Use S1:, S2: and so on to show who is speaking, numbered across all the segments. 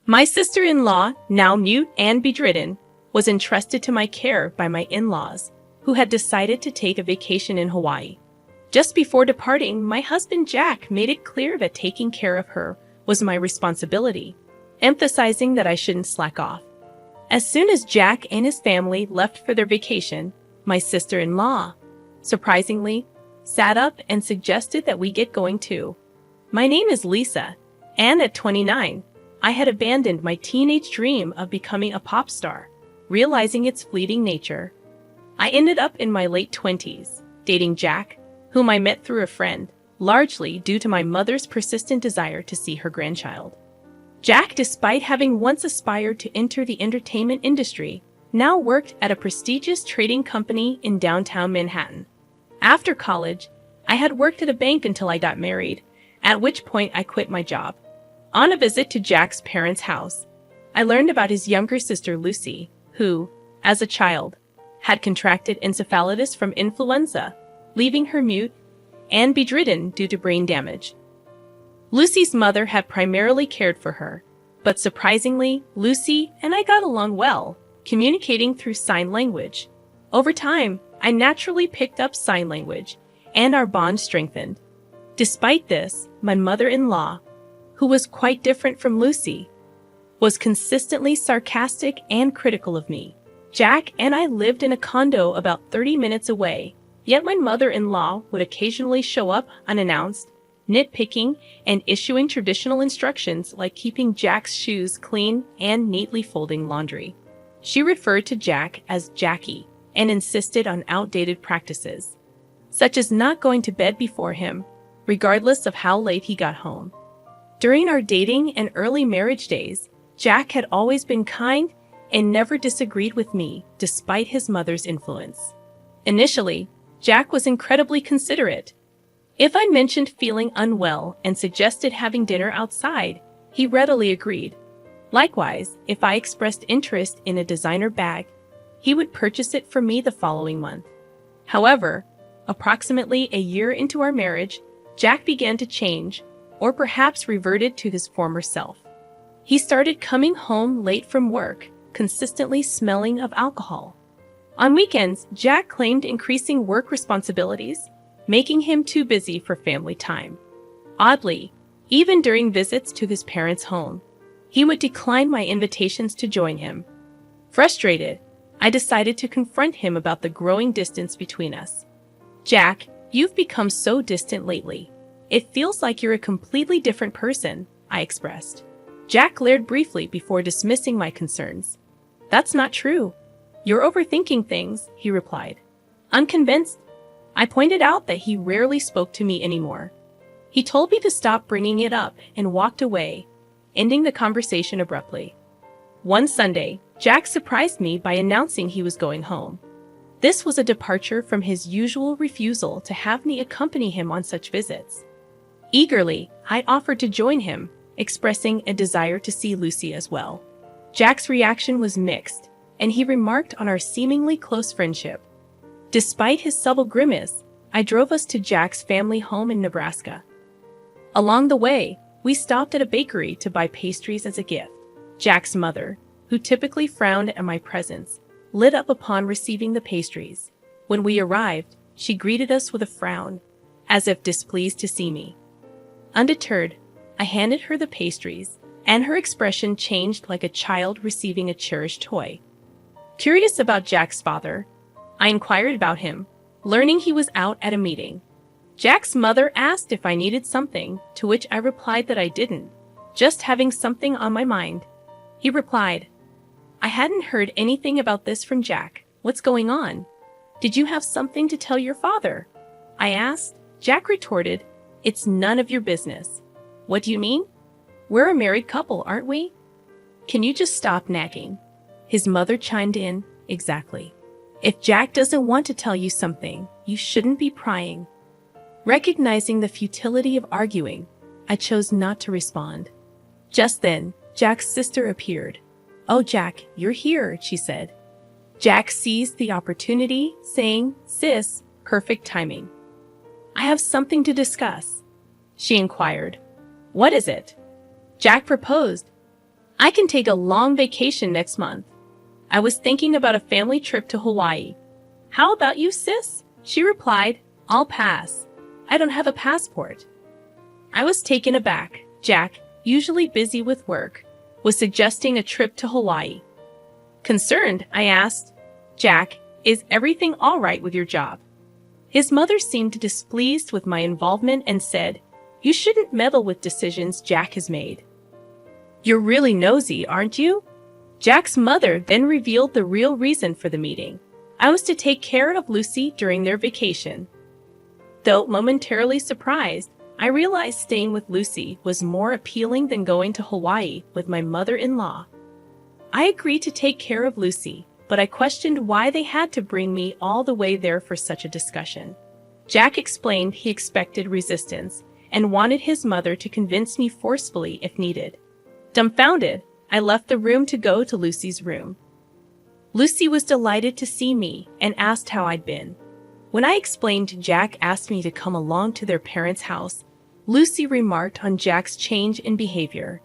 S1: My sister-in-law, now mute and bedridden, was entrusted to my care by my in-laws, who had decided to take a vacation in Hawaii. Just before departing, my husband Jack made it clear that taking care of her was my responsibility, emphasizing that I shouldn't slack off. As soon as Jack and his family left for their vacation, my sister-in-law, surprisingly, sat up and suggested that we get going too. My name is Lisa, and at 29, I had abandoned my teenage dream of becoming a pop star, realizing its fleeting nature. I ended up in my late 20s, dating Jack, whom I met through a friend, largely due to my mother's persistent desire to see her grandchild. Jack, despite having once aspired to enter the entertainment industry, now worked at a prestigious trading company in downtown Manhattan. After college, I had worked at a bank until I got married, at which point I quit my job. On a visit to Jack's parents' house, I learned about his younger sister Lucy, who, as a child, had contracted encephalitis from influenza, leaving her mute and bedridden due to brain damage. Lucy's mother had primarily cared for her, but surprisingly, Lucy and I got along well, communicating through sign language. Over time, I naturally picked up sign language, and our bond strengthened. Despite this, my mother-in-law, who was quite different from Lucy, was consistently sarcastic and critical of me. Jack and I lived in a condo about 30 minutes away, yet my mother-in-law would occasionally show up unannounced, nitpicking and issuing traditional instructions like keeping Jack's shoes clean and neatly folding laundry. She referred to Jack as Jackie and insisted on outdated practices, such as not going to bed before him, regardless of how late he got home. During our dating and early marriage days, Jack had always been kind and never disagreed with me, despite his mother's influence. Initially, Jack was incredibly considerate. If I mentioned feeling unwell and suggested having dinner outside, he readily agreed. Likewise, if I expressed interest in a designer bag, he would purchase it for me the following month. However, approximately a year into our marriage, Jack began to change, or perhaps reverted to his former self. He started coming home late from work, consistently smelling of alcohol. On weekends, Jack claimed increasing work responsibilities, making him too busy for family time. Oddly, even during visits to his parents' home, he would decline my invitations to join him. Frustrated, I decided to confront him about the growing distance between us. "Jack, you've become so distant lately. It feels like you're a completely different person," I expressed. Jack glared briefly before dismissing my concerns. "That's not true. You're overthinking things," he replied. Unconvinced, I pointed out that he rarely spoke to me anymore. He told me to stop bringing it up and walked away, ending the conversation abruptly. One Sunday, Jack surprised me by announcing he was going home. This was a departure from his usual refusal to have me accompany him on such visits. Eagerly, I offered to join him, expressing a desire to see Lucy as well. Jack's reaction was mixed, and he remarked on our seemingly close friendship. Despite his subtle grimace, I drove us to Jack's family home in Nebraska. Along the way, we stopped at a bakery to buy pastries as a gift. Jack's mother, who typically frowned at my presence, lit up upon receiving the pastries. When we arrived, she greeted us with a frown, as if displeased to see me. Undeterred, I handed her the pastries, and her expression changed like a child receiving a cherished toy. Curious about Jack's father, I inquired about him, learning he was out at a meeting. Jack's mother asked if I needed something, to which I replied that I didn't, just having something on my mind. He replied, "I hadn't heard anything about this from Jack. What's going on? Did you have something to tell your father?" I asked. Jack retorted, "It's none of your business." "What do you mean? We're a married couple, aren't we? Can you just stop nagging?" His mother chimed in, "Exactly. If Jack doesn't want to tell you something, you shouldn't be prying." Recognizing the futility of arguing, I chose not to respond. Just then, Jack's sister appeared. "Oh, Jack, you're here," she said. Jack seized the opportunity, saying, "Sis, perfect timing. I have something to discuss." She inquired, "What is it?" Jack proposed, I can take a long vacation next month. I was thinking about a family trip to Hawaii. How about you, sis? She replied, I'll pass. I don't have a passport. I was taken aback. Jack, usually busy with work, was suggesting a trip to Hawaii. Concerned, I asked, Jack, is everything all right with your job? His mother seemed displeased with my involvement and said, You shouldn't meddle with decisions Jack has made. You're really nosy, aren't you? Jack's mother then revealed the real reason for the meeting. I was to take care of Lucy during their vacation. Though momentarily surprised, I realized staying with Lucy was more appealing than going to Hawaii with my mother-in-law. I agreed to take care of Lucy, but I questioned why they had to bring me all the way there for such a discussion. Jack explained he expected resistance and wanted his mother to convince me forcefully if needed. Dumbfounded, I left the room to go to Lucy's room. Lucy was delighted to see me and asked how I'd been. When I explained Jack asked me to come along to their parents' house, Lucy remarked on Jack's change in behavior.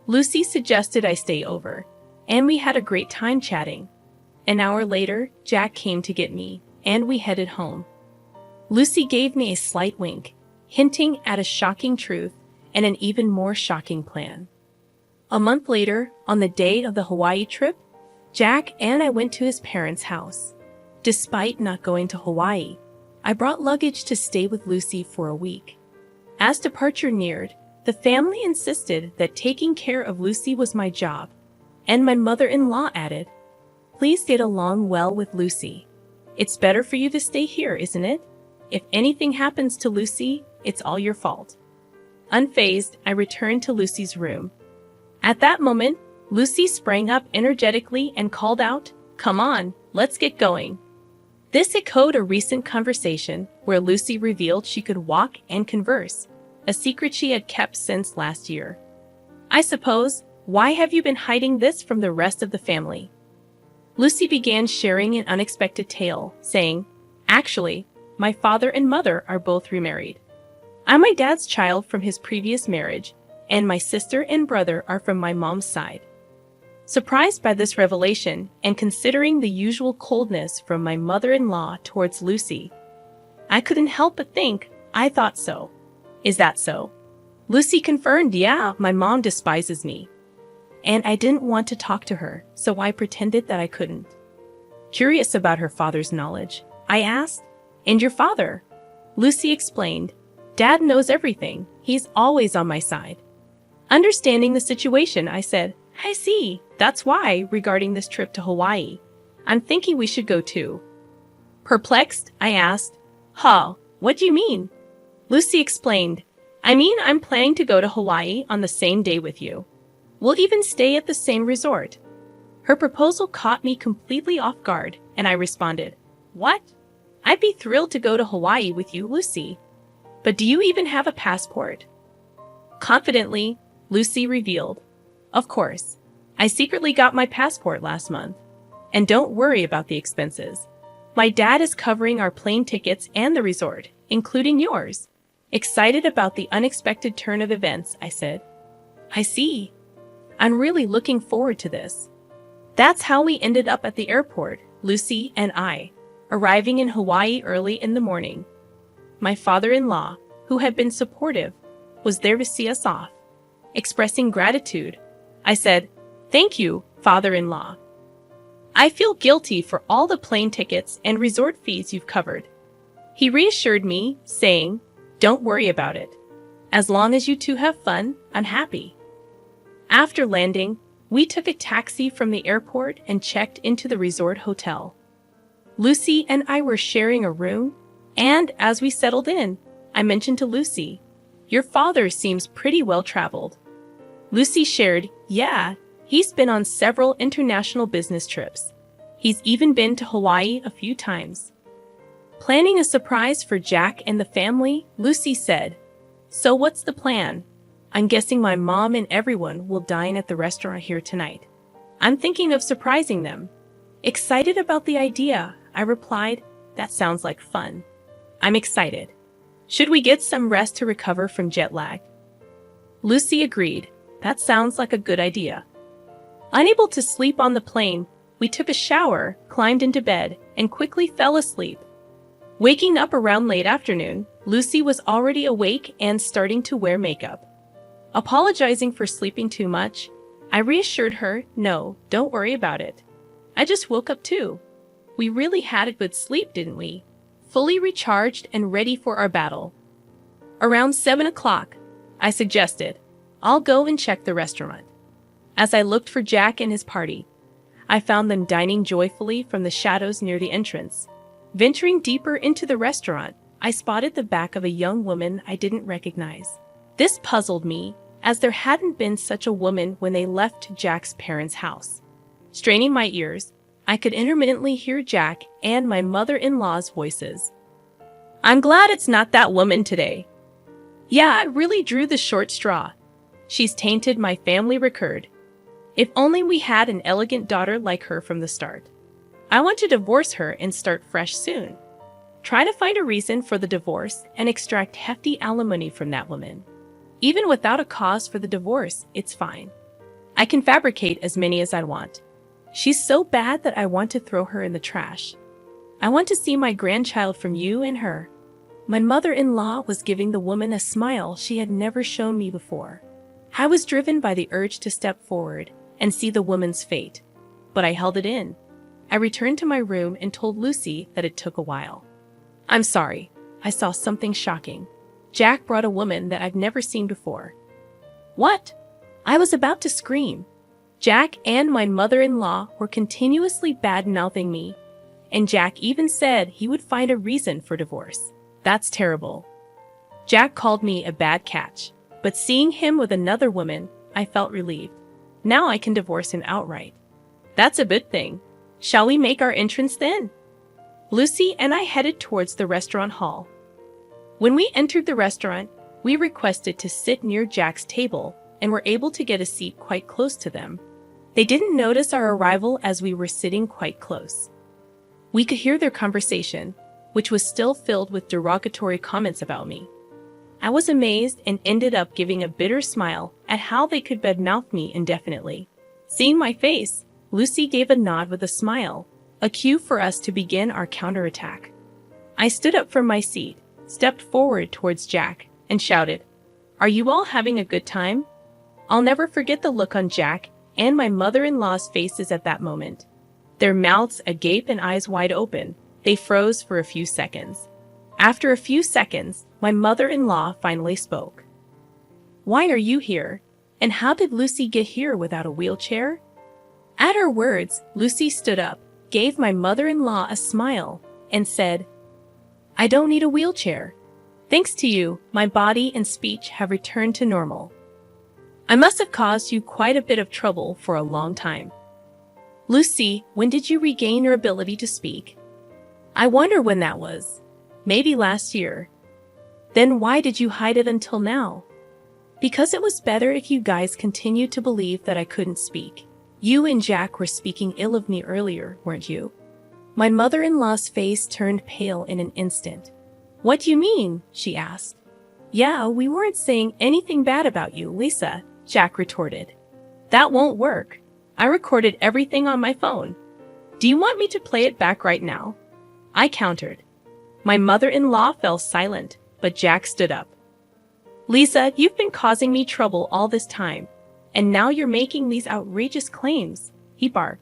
S1: Lucy suggested I stay over, and we had a great time chatting. An hour later, Jack came to get me, and we headed home. Lucy gave me a slight wink, hinting at a shocking truth and an even more shocking plan. A month later, on the day of the Hawaii trip, Jack and I went to his parents' house. Despite not going to Hawaii, I brought luggage to stay with Lucy for a week. As departure neared, the family insisted that taking care of Lucy was my job, and my mother-in-law added, Please get along well with Lucy. It's better for you to stay here, isn't it? If anything happens to Lucy, it's all your fault. Unfazed, I returned to Lucy's room. At that moment, Lucy sprang up energetically and called out, Come on, let's get going. This echoed a recent conversation where Lucy revealed she could walk and converse, a secret she had kept since last year. I suppose, why have you been hiding this from the rest of the family? Lucy began sharing an unexpected tale, saying, Actually, my father and mother are both remarried. I'm my dad's child from his previous marriage, and my sister and brother are from my mom's side. Surprised by this revelation, and considering the usual coldness from my mother-in-law towards Lucy, I couldn't help but think, I thought so. Is that so? Lucy confirmed, Yeah, my mom despises me. And I didn't want to talk to her, so I pretended that I couldn't. Curious about her father's knowledge, I asked, And your father? Lucy explained, Dad knows everything. He's always on my side. Understanding the situation, I said, I see. That's why, regarding this trip to Hawaii, I'm thinking we should go too. Perplexed, I asked, what do you mean? Lucy explained, I mean I'm planning to go to Hawaii on the same day with you. We'll even stay at the same resort. Her proposal caught me completely off guard, and I responded, What? I'd be thrilled to go to Hawaii with you, Lucy. But do you even have a passport? Confidently, Lucy revealed, Of course. I secretly got my passport last month. And don't worry about the expenses. My dad is covering our plane tickets and the resort, including yours. Excited about the unexpected turn of events, I said. I see. I'm really looking forward to this. That's how we ended up at the airport, Lucy and I, arriving in Hawaii early in the morning. My father-in-law, who had been supportive, was there to see us off. Expressing gratitude, I said, Thank you, father-in-law. I feel guilty for all the plane tickets and resort fees you've covered. He reassured me, saying, Don't worry about it. As long as you two have fun, I'm happy. After landing, we took a taxi from the airport and checked into the resort hotel. Lucy and I were sharing a room, and as we settled in, I mentioned to Lucy, Your father seems pretty well traveled. Lucy shared, Yeah, he's been on several international business trips. He's even been to Hawaii a few times. Planning a surprise for Jack and the family, Lucy said, So what's the plan? I'm guessing my mom and everyone will dine at the restaurant here tonight. I'm thinking of surprising them. Excited about the idea, I replied, That sounds like fun. I'm excited. Should we get some rest to recover from jet lag? Lucy agreed. That sounds like a good idea. Unable to sleep on the plane, we took a shower, climbed into bed, and quickly fell asleep. Waking up around late afternoon, Lucy was already awake and starting to wear makeup. Apologizing for sleeping too much, I reassured her, "No, don't worry about it. I just woke up too. We really had a good sleep, didn't we?" Fully recharged and ready for our battle. Around 7 o'clock, I suggested, "I'll go and check the restaurant." As I looked for Jack and his party, I found them dining joyfully from the shadows near the entrance. Venturing deeper into the restaurant, I spotted the back of a young woman I didn't recognize. This puzzled me, as there hadn't been such a woman when they left Jack's parents' house. Straining my ears, I could intermittently hear Jack and my mother-in-law's voices. "I'm glad it's not that woman today. Yeah, I really drew the short straw. She's tainted my family record. If only we had an elegant daughter like her from the start. I want to divorce her and start fresh soon. Try to find a reason for the divorce and extract hefty alimony from that woman. Even without a cause for the divorce, it's fine. I can fabricate as many as I want. She's so bad that I want to throw her in the trash. I want to see my grandchild from you and her." My mother-in-law was giving the woman a smile she had never shown me before. I was driven by the urge to step forward and see the woman's fate, but I held it in. I returned to my room and told Lucy that it took a while. "I'm sorry, I saw something shocking. Jack brought a woman that I've never seen before." "What?" I was about to scream. Jack and my mother-in-law were continuously bad-mouthing me, and Jack even said he would find a reason for divorce. That's terrible. Jack called me a bad catch, but seeing him with another woman, I felt relieved. Now I can divorce him outright. That's a good thing. Shall we make our entrance then? Lucy and I headed towards the restaurant hall. When we entered the restaurant, we requested to sit near Jack's table and were able to get a seat quite close to them. They didn't notice our arrival as we were sitting quite close. We could hear their conversation, which was still filled with derogatory comments about me. I was amazed and ended up giving a bitter smile at how they could badmouth me indefinitely. Seeing my face, Lucy gave a nod with a smile, a cue for us to begin our counterattack. I stood up from my seat, stepped forward towards Jack, and shouted, "Are you all having a good time?" I'll never forget the look on Jack and my mother-in-law's faces at that moment. Their mouths agape and eyes wide open, they froze for a few seconds. After a few seconds, my mother-in-law finally spoke. "Why are you here? And how did Lucy get here without a wheelchair?" At her words, Lucy stood up, gave my mother-in-law a smile, and said, "I don't need a wheelchair. Thanks to you, my body and speech have returned to normal. I must have caused you quite a bit of trouble for a long time." "Lucy, when did you regain your ability to speak?" "I wonder when that was. Maybe last year." "Then why did you hide it until now?" "Because it was better if you guys continued to believe that I couldn't speak. You and Jack were speaking ill of me earlier, weren't you?" My mother-in-law's face turned pale in an instant. "What do you mean?" she asked. "Yeah, we weren't saying anything bad about you, Lisa," Jack retorted. "That won't work. I recorded everything on my phone. Do you want me to play it back right now?" I countered. My mother-in-law fell silent, but Jack stood up. "Lisa, you've been causing me trouble all this time, and now you're making these outrageous claims," he barked.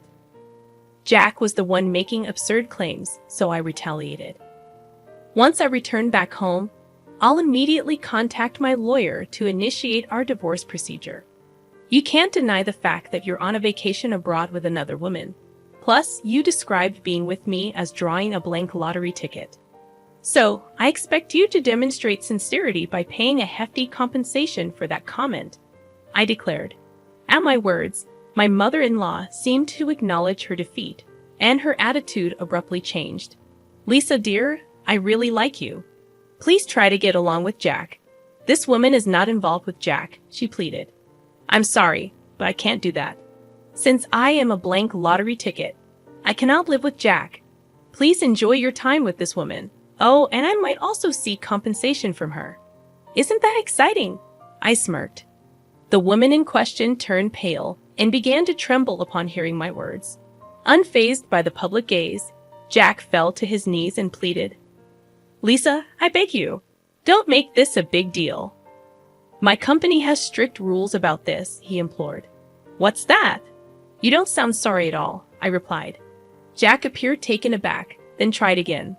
S1: Jack was the one making absurd claims, so I retaliated. "Once I return back home, I'll immediately contact my lawyer to initiate our divorce procedure. You can't deny the fact that you're on a vacation abroad with another woman. Plus, you described being with me as drawing a blank lottery ticket. So, I expect you to demonstrate sincerity by paying a hefty compensation for that comment," I declared. At my words, my mother-in-law seemed to acknowledge her defeat, and her attitude abruptly changed. "Lisa, dear, I really like you. Please try to get along with Jack. This woman is not involved with Jack," she pleaded. "I'm sorry, but I can't do that. Since I am a blank lottery ticket, I cannot live with Jack. Please enjoy your time with this woman. Oh, and I might also seek compensation from her." "Isn't that exciting?" I smirked. The woman in question turned pale and began to tremble upon hearing my words. Unfazed by the public gaze, Jack fell to his knees and pleaded, "Lisa, I beg you, don't make this a big deal. My company has strict rules about this," he implored. "What's that? You don't sound sorry at all," I replied. Jack appeared taken aback, then tried again.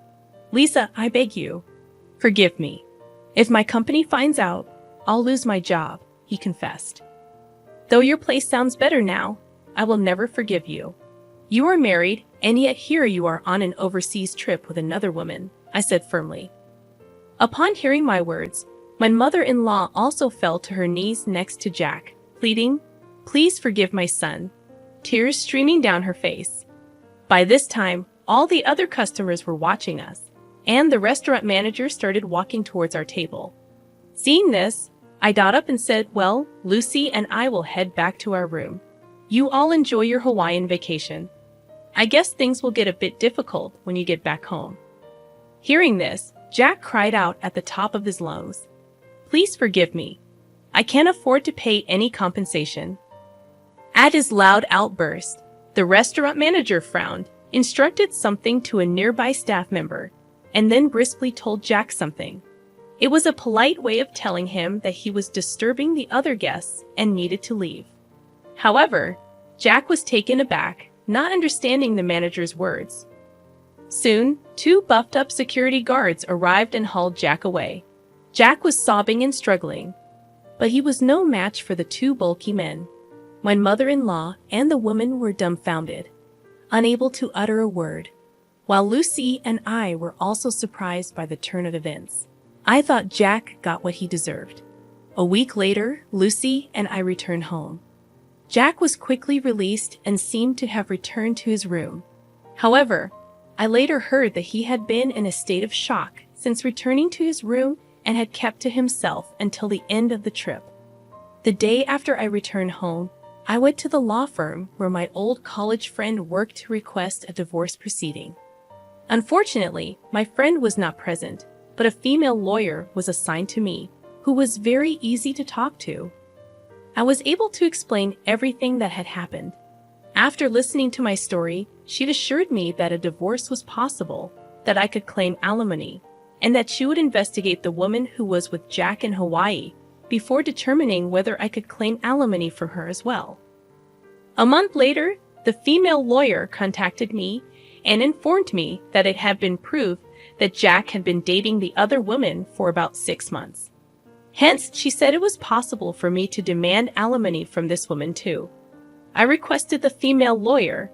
S1: "Lisa, I beg you, forgive me. If my company finds out, I'll lose my job," he confessed. "Though your place sounds better now, I will never forgive you. You are married, and yet here you are on an overseas trip with another woman," I said firmly. Upon hearing my words, my mother-in-law also fell to her knees next to Jack, pleading, "Please forgive my son," tears streaming down her face. By this time, all the other customers were watching us, and the restaurant manager started walking towards our table. Seeing this, I got up and said, "Well, Lucy and I will head back to our room. You all enjoy your Hawaiian vacation. I guess things will get a bit difficult when you get back home." Hearing this, Jack cried out at the top of his lungs, "Please forgive me. I can't afford to pay any compensation." At his loud outburst, the restaurant manager frowned, instructed something to a nearby staff member, and then briskly told Jack something. It was a polite way of telling him that he was disturbing the other guests and needed to leave. However, Jack was taken aback, not understanding the manager's words. Soon, 2 buffed-up security guards arrived and hauled Jack away. Jack was sobbing and struggling, but he was no match for the 2 bulky men. My mother-in-law and the woman were dumbfounded, unable to utter a word, while Lucy and I were also surprised by the turn of events. I thought Jack got what he deserved. A week later, Lucy and I returned home. Jack was quickly released and seemed to have returned to his room. However, I later heard that he had been in a state of shock since returning to his room and had kept to himself until the end of the trip. The day after I returned home, I went to the law firm where my old college friend worked to request a divorce proceeding. Unfortunately, my friend was not present, but a female lawyer was assigned to me, who was very easy to talk to. I was able to explain everything that had happened. After listening to my story, she'd assured me that a divorce was possible, that I could claim alimony, and that she would investigate the woman who was with Jack in Hawaii before determining whether I could claim alimony from her as well. A month later, the female lawyer contacted me and informed me that it had been proved that Jack had been dating the other woman for about 6 months. Hence, she said it was possible for me to demand alimony from this woman too. I requested the female lawyer,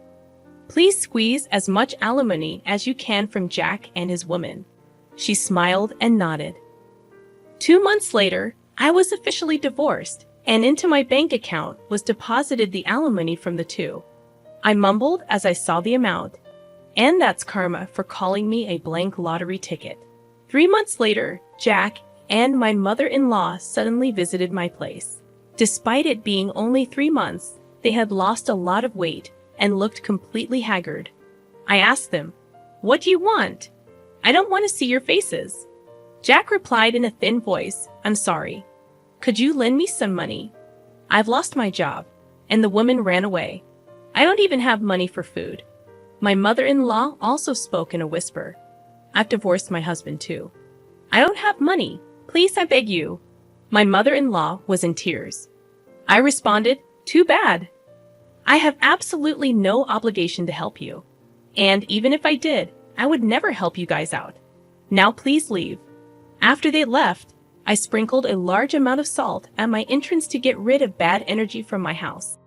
S1: "Please squeeze as much alimony as you can from Jack and his woman." She smiled and nodded. 2 months later, I was officially divorced, and into my bank account was deposited the alimony from the 2. I mumbled as I saw the amount, and that's karma for calling me a blank lottery ticket. 3 months later, Jack and my mother-in-law suddenly visited my place. Despite it being only 3 months, they had lost a lot of weight and looked completely haggard. I asked them, "What do you want? I don't want to see your faces." Jack replied in a thin voice, "I'm sorry. Could you lend me some money? I've lost my job." And the woman ran away. "I don't even have money for food." My mother-in-law also spoke in a whisper. "I've divorced my husband too. I don't have money. Please, I beg you." My mother-in-law was in tears. I responded, "Too bad. I have absolutely no obligation to help you. And even if I did, I would never help you guys out. Now please leave." After they left, I sprinkled a large amount of salt at my entrance to get rid of bad energy from my house.